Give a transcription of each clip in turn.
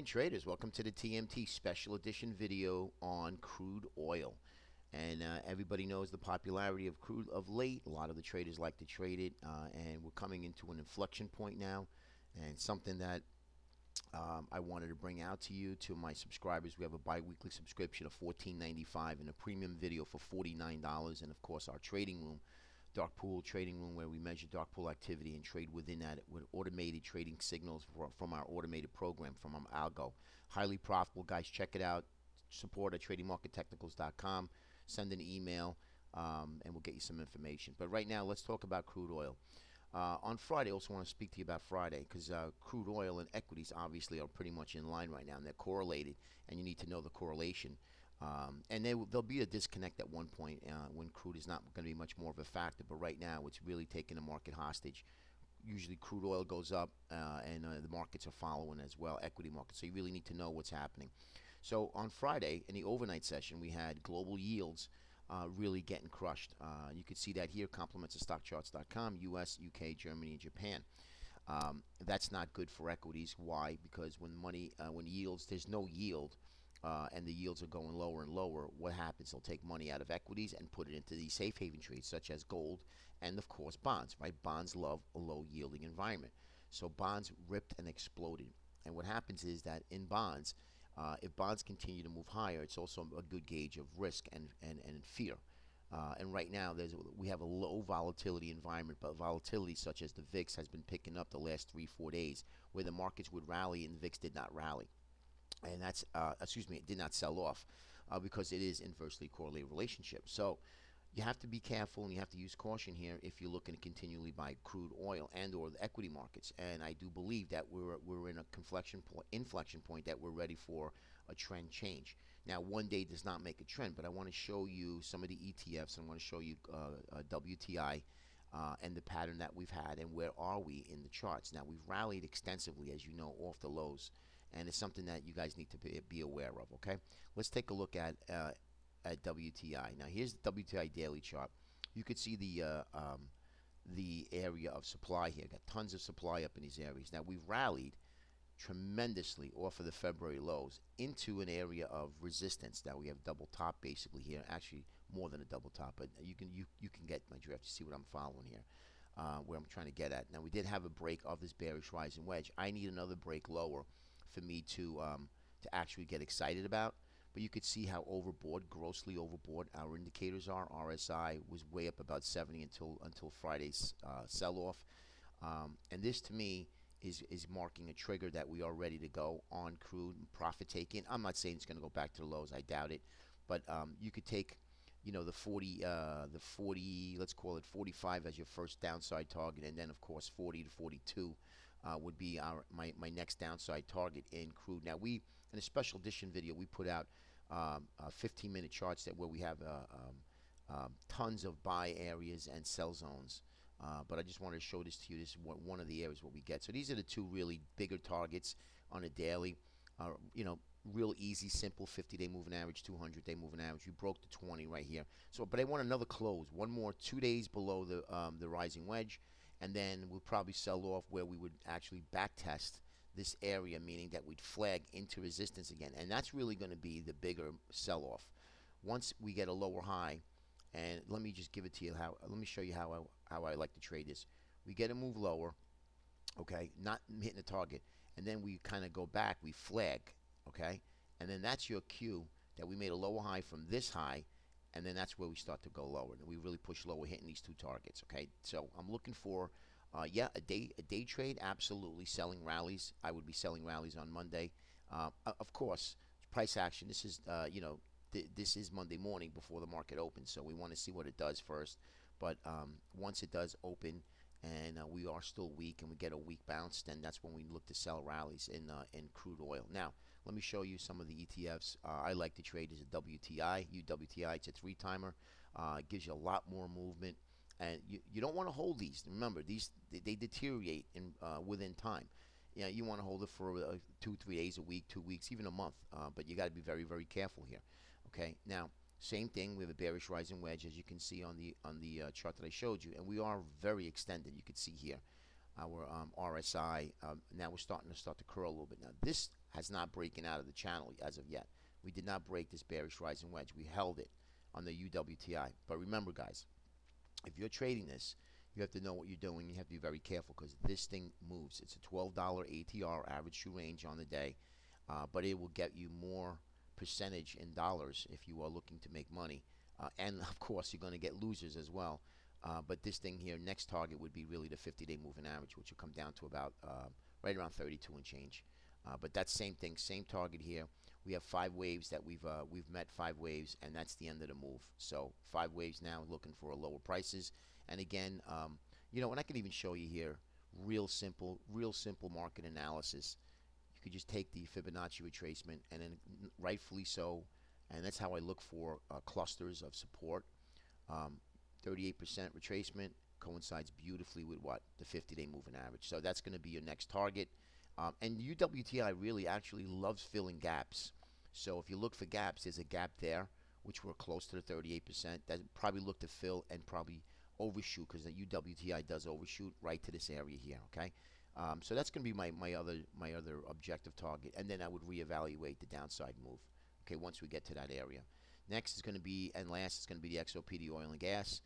morning, traders. Welcome to the TMT special edition video on crude oil. And everybody knows the popularity of crude of late. A lot of the traders like to trade it, and we're coming into an inflection point now. And something that I wanted to bring out to you, to my subscribers. We have a bi-weekly subscription of $14.95 and a premium video for $49. And of course, our trading room, dark pool trading room, where we measure dark pool activity and trade within that with automated trading signals from our automated program from Algo. Highly profitable, guys. Check it out. Support at tradingmarkettechnicals.com. Send an email, and we'll get you some information. But right now, let's talk about crude oil. On Friday, I also want to speak to you about Friday, because crude oil and equities obviously are pretty much in line right now, and they're correlated, and you need to know the correlation. And there'll be a disconnect at one point when crude is not going to be much more of a factor. But right now, it's really taking the market hostage. Usually, crude oil goes up, and the markets are following as well, equity markets. So you really need to know what's happening. So on Friday, in the overnight session, we had global yields really getting crushed. You can see that here, compliments of stockcharts.com, US, UK, Germany, and Japan. That's not good for equities. Why? Because when yields, there's no yield, and the yields are going lower and lower, what happens? They'll take money out of equities and put it into these safe haven trades, such as gold and, of course, bonds, right? Bonds love a low-yielding environment. So bonds ripped and exploded. And what happens is that in bonds, if bonds continue to move higher, it's also a good gauge of risk and fear. And right now, we have a low volatility environment, but volatility such as the VIX has been picking up the last 3-4 days, where the markets would rally and the VIX did not rally. And that's, it did not sell off because it is inversely correlated relationship. So you have to be careful and you have to use caution here if you're looking to continually buy crude oil and or the equity markets. And I do believe that we're in a inflection point that we're ready for a trend change. Now, one day does not make a trend, but I want to show you some of the ETFs. I want to show you WTI and the pattern that we've had and where are we in the charts. Now, we've rallied extensively, as you know, off the lows, and it's something that you guys need to be aware of. Okay, let's take a look at WTI. Now, here's the WTI daily chart. You could see the area of supply here. Got tons of supply up in these areas. Now, we've rallied tremendously off of the February lows into an area of resistance. Now we have double top basically here, actually more than a double top, but you can get my drift. You see what I'm following here, where I'm trying to get at. Now we did have a break of this bearish rising wedge. I need another break lower for me to actually get excited about. But you could see how overboard, grossly overboard, our indicators are. RSI was way up about 70 until Friday's sell-off, and this to me is marking a trigger that we are ready to go on crude and profit taking. I'm not saying it's going to go back to the lows. I doubt it, but you could take, the 40, let's call it 45 as your first downside target, and then of course 40 to 42 would be my next downside target in crude. Now in a special edition video we put out 15-minute charts where we have tons of buy areas and sell zones. But I just wanted to show this to you. This is one of the areas where we get. So these are the two really bigger targets on a daily. Real easy, simple 50-day moving average, 200-day moving average. You broke the 20 right here. So, but I want another close. One more 2 days below the rising wedge, and then we'll probably sell off where we would actually back test this area, meaning that we'd flag into resistance again. And that's really going to be the bigger sell-off. Once we get a lower high, and let me just give it to you let me show you how I like to trade this. We get a move lower, okay, not hitting the target, and then we kind of go back, we flag, okay, and then that's your cue that we made a lower high from this high, and then that's where we start to go lower. And we really push lower, hitting these two targets, okay. So I'm looking for, a day trade, absolutely selling rallies. I would be selling rallies on Monday. Of course, price action. This is, this is Monday morning before the market opens, so we want to see what it does first. But once it does open and we are still weak and we get a weak bounce, then that's when we look to sell rallies in crude oil. Now, let me show you some of the ETFs I like to trade. Is a WTI. WTI, it's a 3-timer. It gives you a lot more movement. And you don't want to hold these. Remember, they deteriorate within time. You want to hold it for 2-3 days, a week, 2 weeks, even a month. But you got to be very, very careful here. Okay. Now, same thing. We have a bearish rising wedge, as you can see on the chart that I showed you, and we are very extended. You can see here our RSI. Now we're starting to curl a little bit. Now this has not broken out of the channel as of yet. We did not break this bearish rising wedge. We held it on the UWTI. But remember, guys, if you're trading this, you have to know what you're doing. You have to be very careful because this thing moves. It's a $12 ATR, average true range on the day, but it will get you more percentage in dollars if you are looking to make money. And of course, you're going to get losers as well. But this thing here, next target would be really the 50-day moving average, which will come down to about right around 32 and change. But that's same thing, same target here. We have 5 waves that we've met 5 waves, and that's the end of the move. So 5 waves now, looking for lower prices. And again, and I can even show you here, real simple market analysis. You could just take the Fibonacci retracement, and then rightfully so, and that's how I look for clusters of support. 38% retracement coincides beautifully with what? The 50-day moving average. So that's going to be your next target. And UWTI really actually loves filling gaps. So if you look for gaps, there's a gap there, which we're close to the 38%. That probably look to fill and probably overshoot, because the UWTI does overshoot right to this area here. Okay, so that's going to be my other objective target, and then I would reevaluate the downside move. Okay, once we get to that area. Next is going to be, and last is going to be the XOP, the oil and gas.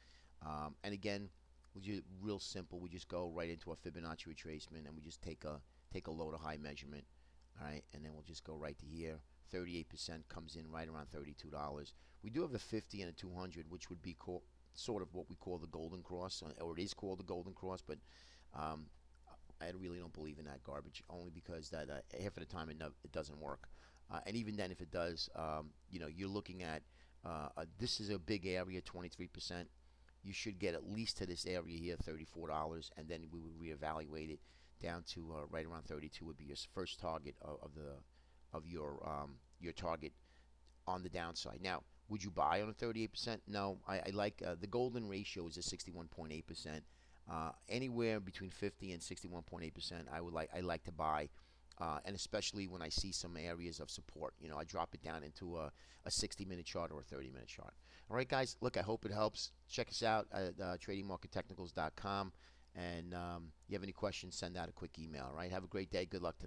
And again, real simple. We just go right into a Fibonacci retracement, and we just take a low to high measurement. All right, and then we'll just go right to here. 38% comes in right around $32. We do have a 50 and a 200, which would be sort of what we call the golden cross, or it is called the golden cross, but I really don't believe in that garbage, only because that half of the time it doesn't work. And even then, if it does, you're looking at this is a big area, 23%. You should get at least to this area here, $34, and then we would reevaluate it down to right around 32 would be your first target of your target on the downside. Now, would you buy on a 38%? No, I like the golden ratio is a 61.8%. Anywhere between 50 and 61.8%, I like to buy. And especially when I see some areas of support, I drop it down into a 60-minute chart or a 30-minute chart. All right, guys, look, I hope it helps. Check us out at tradingmarkettechnicals.com. And you have any questions, send out a quick email. All right, have a great day. Good luck today.